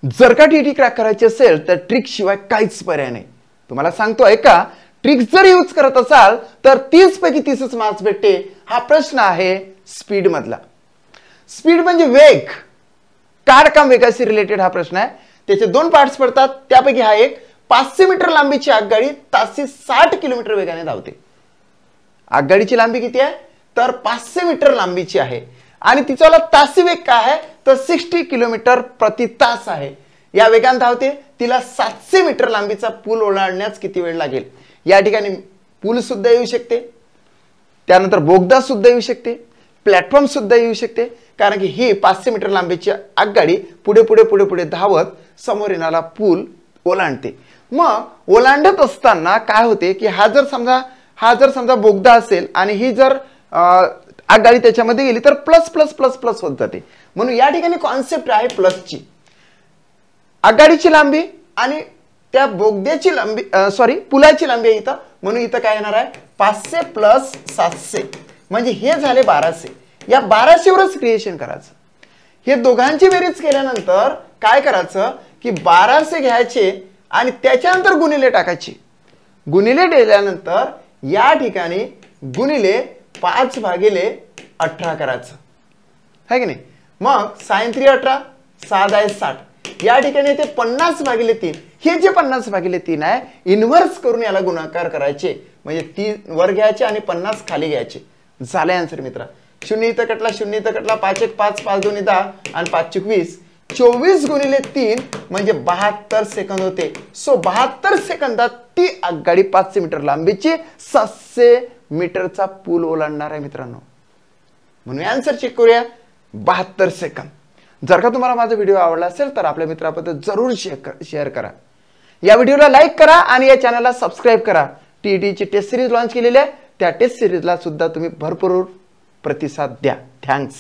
जर का TT crack करायची असेल तर ट्रिक शिवाय काहीच पर्याय नाही. तुम्हाला सांगतो ऐका, ट्रिक जर यूज करत असाल तर 30 पैकी 30च मार्क्स भेटते. हा प्रश्न आहे स्पीड मधला. स्पीड म्हणजे वेग, कारकाम वेगाशी रिलेटेड हा प्रश्न आहे. त्याचे दोन पार्ट्स पडतात, त्यापैकी हा एक. 500 मीटर लांबीची आगगाडी तासी 60 किलोमीटर वेगाने धावते. आगगाडीची लांबी किती आहे तर 500 मीटर लांबीची आहे आणि तिचा तासी वेग काय आहे तर 60 किलोमीटर प्रति तास आहे. या वेगाने धावते. तिला 700 मीटर लांबीचा पूल ओलांडण्यास किती वेळ लागेल. या ठिकाणी पूल सुद्धा येऊ शकते, त्यानंतर बोगदा सुद्धा येऊ शकते, प्लॅटफॉर्म सुद्धा येऊ शकते, कारण की ही 500 मीटर लांबीची आगगाडी पुढे पुढे पुढे पुढे धावत समोर येणारा पूल ओलांडते. मग ओलांडत असताना काय होते की हा जर समजा बोगदा असेल आणि ही जर आगगाडी त्याच्यामध्ये गेली तर प्लस प्लस प्लस प्लस होत जाते. म्हणून या ठिकाणी कॉन्सेप्ट आहे प्लसची. आगगाडीची लांबी आणि त्या बोगद्याची लांबी पुलाची लांबी आहे इथं, म्हणून इथं काय येणार आहे 500 प्लस 700 म्हणजे हे झाले 1200. या 1200 वरच क्रिएशन करायचं. हे दोघांची बेरीज केल्यानंतर काय करायचं की 1200 घ्यायचे आणि त्याच्यानंतर गुणिले टाकायचे. गुणिले केल्यानंतर या ठिकाणी गुणिले 5/18 करायचं है की नाही. मग sin 3 18, 6 60. या ठिकाणी ते 50/3. हे जे 50/3 आहे इन्व्हर्स करून याला गुणाकार करायचे, म्हणजे 3 वर घ्यायचे आणि 50 खाली घ्यायचे. झाले आन्सर मित्रा. 0 इथं कटला, 0 इथं कटला, 5 1 5, 5 2 10 आणि 5 20. 24 गुणिले 3 म्हणजे 72 सेकंद होते. सो 72 सेकंदात ती आगगाडी 500 मीटर लांबीची 700 मीटरचा पूल ओलांडणार आहे मित्रांनो. म्हणून आन्सर चेक करूया. 72 सेकंद. जर का तुम्हाला माझा व्हिडिओ आवडला असेल तर आपल्या मित्राबद्दल जरूर शेअर करा. या व्हिडिओला लाईक करा आणि या चॅनलला सबस्क्राईब करा. टीईटीची टेस्ट सिरीज लॉन्च केलेली आहे, त्या टेस्ट सिरीजला सुद्धा तुम्ही भरपूर प्रतिसाद द्या. थँक्स.